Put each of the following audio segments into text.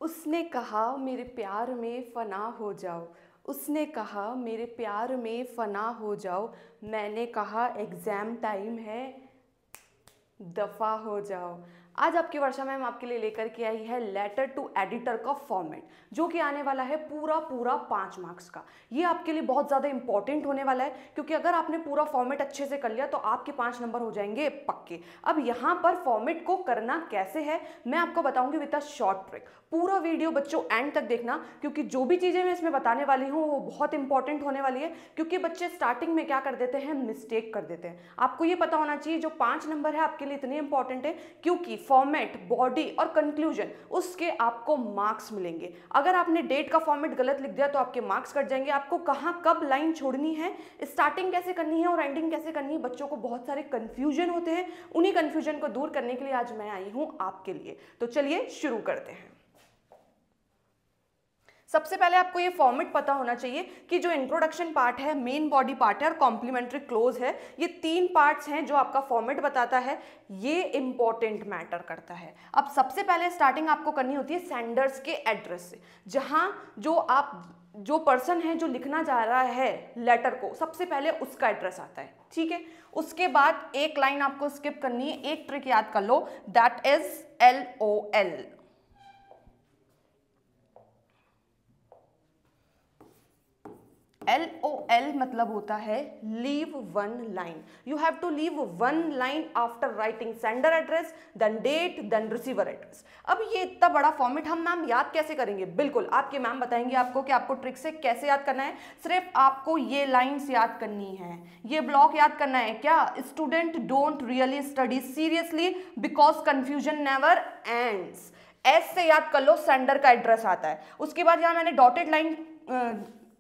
उसने कहा मेरे प्यार में फ़ना हो जाओ। उसने कहा मेरे प्यार में फ़ना हो जाओ। मैंने कहा एग्ज़ाम टाइम है, दफ़ा हो जाओ। आज आपकी वर्षा मैम आपके लिए लेकर के आई है लेटर टू एडिटर का फॉर्मेट, जो कि आने वाला है पूरा 5 मार्क्स का। ये आपके लिए बहुत ज़्यादा इंपॉर्टेंट होने वाला है, क्योंकि अगर आपने पूरा फॉर्मेट अच्छे से कर लिया तो आपके 5 नंबर हो जाएंगे पक्के। अब यहाँ पर फॉर्मेट को करना कैसे है मैं आपको बताऊंगी विद अ शॉर्ट ट्रिक। पूरा वीडियो बच्चों एंड तक देखना, क्योंकि जो भी चीज़ें मैं इसमें बताने वाली हूँ वो बहुत इंपॉर्टेंट होने वाली है। क्योंकि बच्चे स्टार्टिंग में क्या कर देते हैं, मिस्टेक कर देते हैं। आपको ये पता होना चाहिए जो 5 नंबर है आपके लिए इतने इंपॉर्टेंट है, क्योंकि फॉर्मेट, बॉडी और कंक्लूजन उसके आपको मार्क्स मिलेंगे। अगर आपने डेट का फॉर्मेट गलत लिख दिया तो आपके मार्क्स कट जाएंगे। आपको कहाँ कब लाइन छोड़नी है, स्टार्टिंग कैसे करनी है और एंडिंग कैसे करनी है, बच्चों को बहुत सारे कंफ्यूजन होते हैं। उन्हीं कंफ्यूजन को दूर करने के लिए आज मैं आई हूँ आपके लिए। तो चलिए शुरू करते हैं। सबसे पहले आपको ये फॉर्मेट पता होना चाहिए कि जो इंट्रोडक्शन पार्ट है, मेन बॉडी पार्ट है और कॉम्प्लीमेंट्री क्लोज है, ये 3 पार्ट्स हैं जो आपका फॉर्मेट बताता है। ये इंपॉर्टेंट मैटर करता है। अब सबसे पहले स्टार्टिंग आपको करनी होती है सेंडर्स के एड्रेस से, जहां जो पर्सन है जो लिखना जा रहा है लेटर को, सबसे पहले उसका एड्रेस आता है। ठीक है, उसके बाद एक लाइन आपको स्किप करनी है। एक ट्रिक याद कर लो, दैट इज LOL। LOL मतलब होता है leave one line. You have to leave one line after writing sender address, then date, then receiver address. अब ये इतना बड़ा फॉर्मेट हम मैम याद कैसे करेंगे? बिल्कुल आपके मैम बताएंगे आपको कि आपको ट्रिक से कैसे याद करना है। सिर्फ आपको ये लाइन्स याद करनी है, ये ब्लॉक याद करना है। क्या? Student don't really study seriously because confusion never ends. S से याद कर लो, सेंडर का एड्रेस आता है। उसके बाद यहाँ मैंने डॉटेड लाइन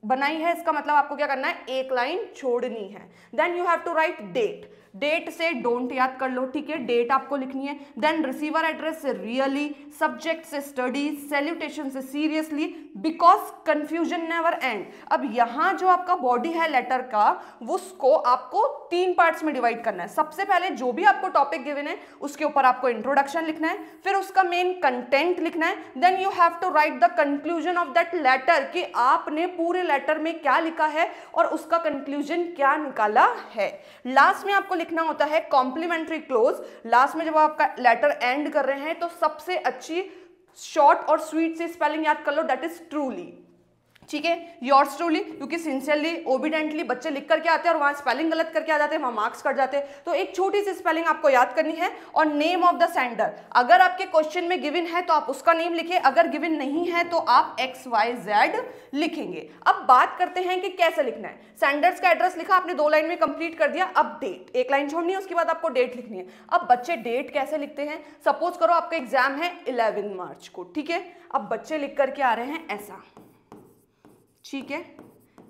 बनाई है, इसका मतलब आपको क्या करना है, एक लाइन छोड़नी है। Then you have to write date. Date से डोंट याद कर लो, ठीक है, डेट आपको लिखनी है। देन रिसीवर एड्रेस से रियली, सब्जेक्ट से स्टडी, सैल्यूटेशन से seriously, because confusion never end. अब यहां जो आपका बॉडी है लेटर का, उसको आपको 3 पार्ट्स में डिवाइड करना है। सबसे पहले जो भी आपको टॉपिक गिवन है उसके ऊपर आपको इंट्रोडक्शन लिखना है, फिर उसका मेन कंटेंट लिखना है। Then you have to write the conclusion of that letter, कि आपने पूरे लेटर में क्या लिखा है और उसका कंक्लूजन क्या निकाला है। लास्ट में आपको लिखना होता है कॉम्प्लीमेंट्री क्लोज। लास्ट में जब आपका लेटर एंड कर रहे हैं तो सबसे अच्छी शॉर्ट और स्वीट से स्पेलिंग याद कर लो, दैट इज ट्रूली। ठीक है, योर्स ट्रूली, क्योंकि सिंसियरली, ओबिडेंटली बच्चे लिख करके आते हैं और वहां स्पेलिंग गलत करके आ जाते हैं, वहां मार्क्स कट जाते हैं। तो एक छोटी सी स्पेलिंग आपको याद करनी है। और नेम ऑफ द सेंडर, अगर आपके क्वेश्चन में गिवन है तो आप उसका नेम लिखिए, अगर गिवन नहीं है तो आप XYZ लिखेंगे। अब बात करते हैं कि कैसे लिखना है। सेंडर्स का एड्रेस लिखा आपने, 2 लाइन में कंप्लीट कर दिया। अब डेट, एक लाइन छोड़नी है, उसके बाद आपको डेट लिखनी है। अब बच्चे डेट कैसे लिखते हैं? सपोज करो आपका एग्जाम है 11 मार्च को, ठीक है। अब बच्चे लिख करके आ रहे हैं ऐसा, ठीक है,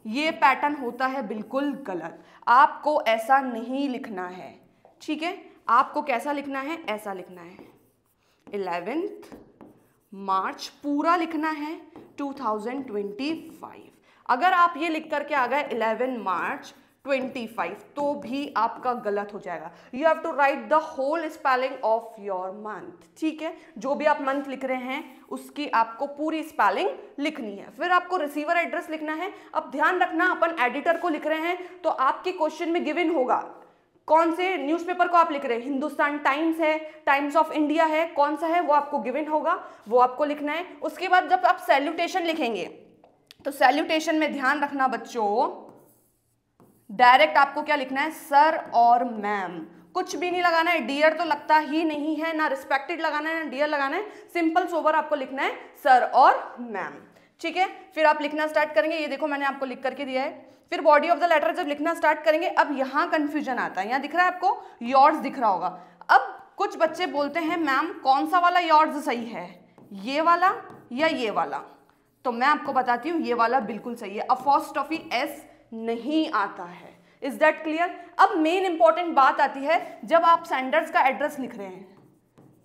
ये पैटर्न होता है बिल्कुल गलत। आपको ऐसा नहीं लिखना है, ठीक है। आपको कैसा लिखना है? ऐसा लिखना है, 11 मार्च पूरा लिखना है 2025। अगर आप ये लिख करके आ गए 11 मार्च 25, तो भी आपका गलत हो जाएगा। You have to write the whole spelling of your month, ठीक है। जो भी आप मंथ लिख रहे हैं उसकी आपको पूरी स्पेलिंग लिखनी है। फिर आपको रिसीवर एड्रेस लिखना है। अब ध्यान रखना, अपन एडिटर को लिख रहे हैं तो आपके क्वेश्चन में गिवन होगा कौन से न्यूज़पेपर को आप लिख रहे हैं। हिंदुस्तान टाइम्स है, टाइम्स ऑफ इंडिया है, कौन सा है वो आपको गिवन होगा, वो आपको लिखना है। उसके बाद जब आप सैल्यूटेशन लिखेंगे तो सैल्यूटेशन में ध्यान रखना बच्चों, डायरेक्ट आपको क्या लिखना है, सर और मैम, कुछ भी नहीं लगाना है। डियर तो लगता ही नहीं है, ना रिस्पेक्टेड लगाना है ना डियर लगाना है। सिंपल सोबर आपको लिखना है सर और मैम, ठीक है। फिर आप लिखना स्टार्ट करेंगे, ये देखो मैंने आपको लिख करके दिया है। फिर बॉडी ऑफ द लेटर जब लिखना स्टार्ट करेंगे, अब यहाँ कंफ्यूजन आता है। यहाँ दिख रहा है आपको, योर्स दिख रहा होगा। अब कुछ बच्चे बोलते हैं मैम कौन सा वाला योर्स सही है, ये वाला या ये वाला? तो मैं आपको बताती हूँ ये वाला बिल्कुल सही है। अपॉस्ट्रोफी S नहीं आता है। Is that clear? अब मेन इंपॉर्टेंट बात आती है जब आप सेंडर्स का एड्रेस लिख रहे हैं,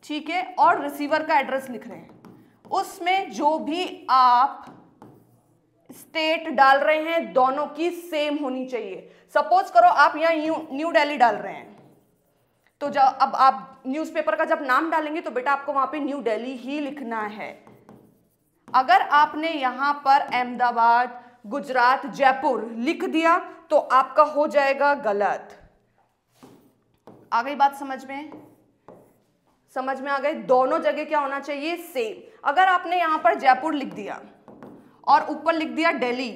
ठीक है, और रिसीवर का एड्रेस लिख रहे हैं, उसमें जो भी आप स्टेट डाल रहे हैं दोनों की सेम होनी चाहिए। सपोज करो आप यहाँ न्यू दिल्ली डाल रहे हैं, तो जब अब आप न्यूज़पेपर का जब नाम डालेंगे तो बेटा आपको वहां पे न्यू दिल्ली ही लिखना है। अगर आपने यहां पर अहमदाबाद, गुजरात, जयपुर लिख दिया तो आपका हो जाएगा गलत। आ गई बात समझ में? समझ में आ गई? दोनों जगह क्या होना चाहिए? सेम। अगर आपने यहां पर जयपुर लिख दिया और ऊपर लिख दिया दिल्ली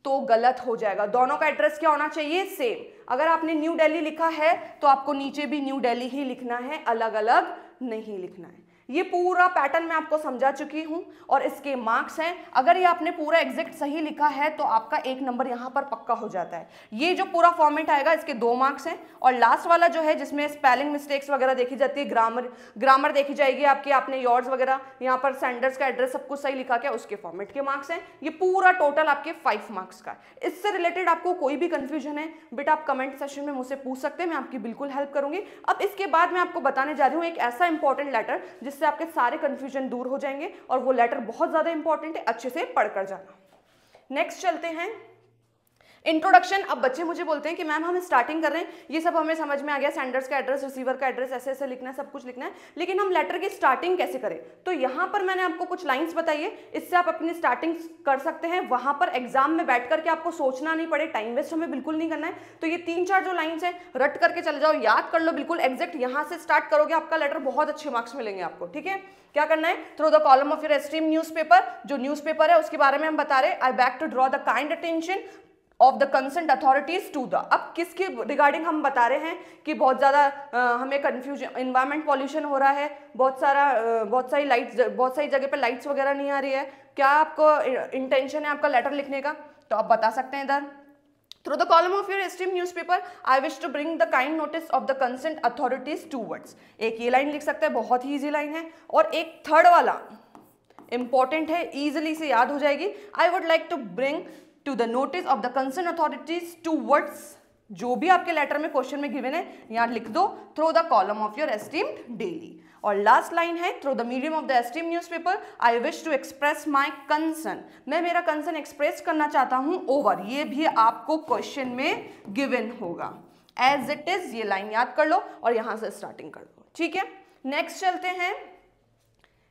तो गलत हो जाएगा। दोनों का एड्रेस क्या होना चाहिए? सेम। अगर आपने न्यू दिल्ली लिखा है तो आपको नीचे भी न्यू दिल्ली ही लिखना है, अलग अलग नहीं लिखना है। ये पूरा पैटर्न मैं आपको समझा चुकी हूं और इसके मार्क्स हैं। अगर ये आपने पूरा एग्जैक्ट सही लिखा है तो आपका 1 नंबर यहां पर पक्का हो जाता है। ये जो पूरा फॉर्मेट आएगा इसके 2 मार्क्स हैं और लास्ट वाला जो है जिसमें स्पेलिंग मिस्टेक्स वगैरह देखी जाती है, ग्रामर देखी जाएगी आपकी, आपने योर्स वगैरह यहाँ पर सेंडर्स का एड्रेस सब कुछ सही लिखा क्या, उसके फॉर्मेट के मार्क्स हैं। ये पूरा टोटल आपके 5 मार्क्स का। इससे रिलेटेड आपको कोई भी कंफ्यूजन है बेटा आप कमेंट सेक्शन में मुझसे पूछ सकते हैं, मैं आपकी बिल्कुल हेल्प करूंगी। अब इसके बाद मैं आपको बताने जा रही हूँ एक ऐसा इंपॉर्टेंट लेटर जिससे आपके सारे कंफ्यूजन दूर हो जाएंगे और वो लेटर बहुत ज्यादा इंपॉर्टेंट है, अच्छे से पढ़कर जाना। नेक्स्ट चलते हैं इंट्रोडक्शन। अब बच्चे मुझे बोलते हैं कि मैम हम स्टार्टिंग कर रहे हैं, ये सब हमें समझ में आ गया, सेंडर्स का एड्रेस, रिसीवर का एड्रेस, ऐसे ऐसे लिखना है, सब कुछ लिखना है, लेकिन हम लेटर की स्टार्टिंग कैसे करें? तो यहाँ पर मैंने आपको कुछ लाइंस बताई है, इससे आप अपनी स्टार्टिंग कर सकते हैं। वहां पर एग्जाम में बैठ करके आपको सोचना नहीं पड़े, टाइम वेस्ट हमें बिल्कुल नहीं करना है। तो ये 3-4 जो लाइन्स है रट करके चले जाओ, याद कर लो बिल्कुल एग्जैक्ट। यहाँ से स्टार्ट करोगे आपका लेटर बहुत अच्छे मार्क्स मिलेंगे आपको। ठीक है, क्या करना है? Through the column of your esteem newspaper, जो न्यूज़पेपर है उसके बारे में हम बता रहे हैं। I beg to draw the kind attention of the concerned authorities to the. अब किसके रिगार्डिंग हम बता रहे हैं कि बहुत ज़्यादा हमें कंफ्यूजन, इन्वायरमेंट पॉल्यूशन हो रहा है, बहुत सारी लाइट्स, बहुत सारी जगह पे लाइट्स वगैरह नहीं आ रही है, क्या आपको इंटेंशन है आपका लेटर लिखने का? तो आप बता सकते हैं इधर, through the column of your esteem newspaper I wish to bring the kind notice of the concerned authorities towards. एक ये लाइन लिख सकते हैं, बहुत ही ईजी लाइन है। और एक थर्ड वाला इंपॉर्टेंट है, ईजिली से याद हो जाएगी। I would like to bring to the notice of the concern authorities towards, जो भी आपके लेटर में क्वेश्चन में गिवन है यहां लिख दो, through the column of your esteemed daily. और लास्ट लाइन है, through the medium of the esteem newspaper I wish to express my concern, मैं मेरा कंसर्न एक्सप्रेस करना चाहता हूं ओवर। ये भी आपको क्वेश्चन में गिवन होगा एज इट इज, ये लाइन याद कर लो और यहां से स्टार्टिंग कर दो। ठीक है, नेक्स्ट चलते हैं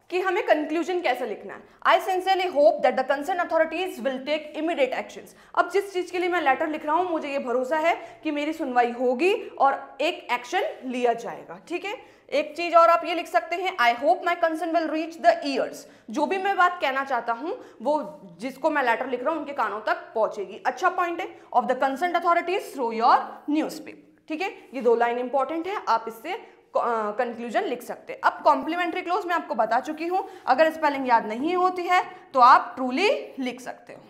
कि हमें कंक्लूजन कैसे लिखना है। I sincerely hope that the concern authorities will take immediate actions. अब जिस चीज के लिए मैं लेटर लिख रहा हूं मुझे ये भरोसा है कि मेरी सुनवाई होगी और एक एक्शन लिया जाएगा। ठीक है, एक चीज और आप ये लिख सकते हैं, I hope my concern will reach the years. जो भी मैं बात कहना चाहता हूं वो जिसको मैं लेटर लिख रहा हूं उनके कानों तक पहुंचेगी। अच्छा पॉइंट है, of the concern authorities through your newspaper. ठीक है, ये 2 लाइन इंपॉर्टेंट है, आप इससे कंक्लूजन लिख सकते हैं। अब कॉम्प्लीमेंट्री क्लोज मैं आपको बता चुकी हूं, अगर स्पेलिंग याद नहीं होती है तो आप ट्रूली लिख सकते हो।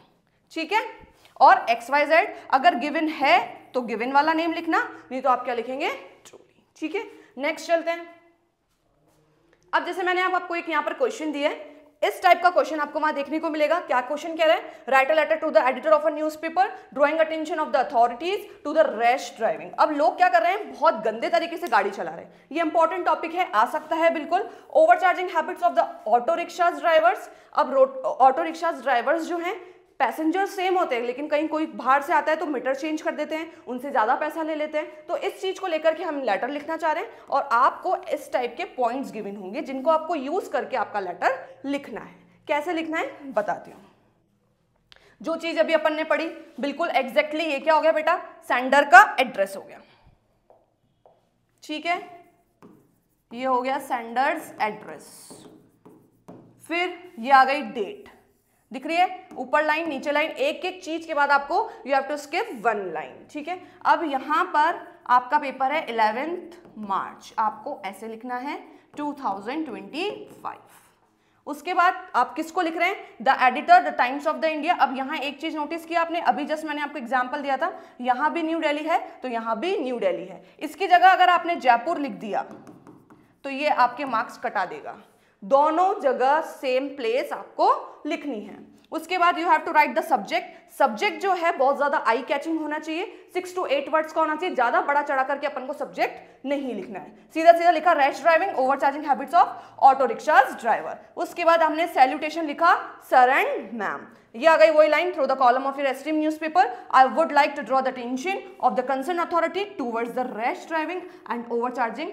ठीक है, और XYZ अगर गिवन है तो गिवन वाला नेम लिखना, नहीं तो आप क्या लिखेंगे? ट्रूली। ठीक है, नेक्स्ट चलते हैं। अब जैसे मैंने आपको एक यहां पर क्वेश्चन दिया है, इस टाइप का क्वेश्चन आपको वहां देखने को मिलेगा। क्या क्वेश्चन कह रहा है? Write a letter to the editor of a newspaper drawing attention of the authorities to the rash driving. अब लोग क्या कर रहे हैं? बहुत गंदे तरीके से गाड़ी चला रहे हैं। ये इंपॉर्टेंट टॉपिक है, आ सकता है बिल्कुल। Overcharging habits of the auto rickshaws drivers. अब ऑटो रिक्शाज ड्राइवर्स जो हैं पैसेंजर्स सेम होते हैं, लेकिन कहीं कोई बाहर से आता है तो मीटर चेंज कर देते हैं, उनसे ज़्यादा पैसा ले लेते हैं। तो इस चीज़ को लेकर के हम लेटर लिखना चाह रहे हैं और आपको इस टाइप के पॉइंट्स गिवन होंगे जिनको आपको यूज करके आपका लेटर लिखना है। कैसे लिखना है बताती हूँ। जो चीज़ अभी अपन ने पढ़ी बिल्कुल एग्जैक्टली ये क्या हो गया बेटा? सेंडर का एड्रेस हो गया। ठीक है, ये हो गया सेंडर्स एड्रेस। फिर ये आ गई डेट, दिख रही है ऊपर लाइन नीचे लाइन, एक एक चीज के बाद आपको you have to skip 1 line. ठीक है, अब यहां पर आपका पेपर है 11 मार्च, आपको ऐसे लिखना है 2025। उसके बाद आप किसको लिख रहे हैं? The editor the times of the India. अब यहाँ एक चीज नोटिस किया आपने, अभी जस्ट मैंने आपको एग्जांपल दिया था, यहाँ भी न्यू दिल्ली है तो यहाँ भी न्यू दिल्ली है। इसकी जगह अगर आपने जयपुर लिख दिया तो ये आपके मार्क्स कटा देगा। दोनों जगह सेम प्लेस आपको लिखनी है। उसके बाद you have to write the subject. Subject जो है बहुत ज्यादा आई कैचिंग होना चाहिए, 6 to 8 वर्ड्स का होना चाहिए, ज्यादा बड़ा चढ़ा करके अपन को सब्जेक्ट नहीं लिखना है। सीधा सीधा लिखा rash driving, overcharging habits of auto rickshaws driver. उसके बाद हमने सैल्यूटेशन लिखा सर एंड मैम। ये आ गई वही line, through the column of your esteem newspaper I would like to draw the attention of the concern authority towards the rash driving and overcharging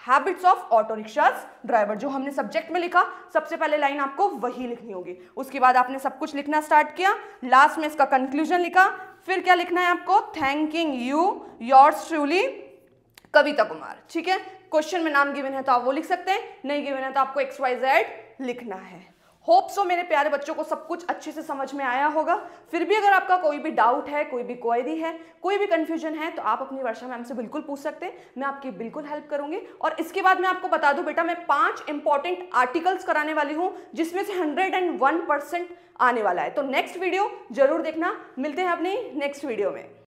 habits of auto rickshaws driver, जो हमने subject में लिखा, सबसे पहले line आपको वही लिखनी होगी। उसके बाद आपने सब कुछ लिखना स्टार्ट किया, लास्ट में इसका कंक्लूजन लिखा, फिर क्या लिखना है आपको, थैंकिंग यू योर्स ट्रूली कविता कुमार। ठीक है, क्वेश्चन में नाम गिवन है तो आप वो लिख सकते हैं, नहीं गिवन है तो आपको XYZ लिखना है। होप सो मेरे प्यारे बच्चों को सब कुछ अच्छे से समझ में आया होगा। फिर भी अगर आपका कोई भी डाउट है, कोई भी क्वेरी है, कोई भी कंफ्यूजन है, तो आप अपनी वर्षा मैम से बिल्कुल पूछ सकते हैं, मैं आपकी बिल्कुल हेल्प करूंगी। और इसके बाद मैं आपको बता दूं बेटा, मैं 5 इंपॉर्टेंट आर्टिकल्स कराने वाली हूं जिसमें से 101% आने वाला है। तो नेक्स्ट वीडियो जरूर देखना, मिलते हैं अपनी नेक्स्ट वीडियो में।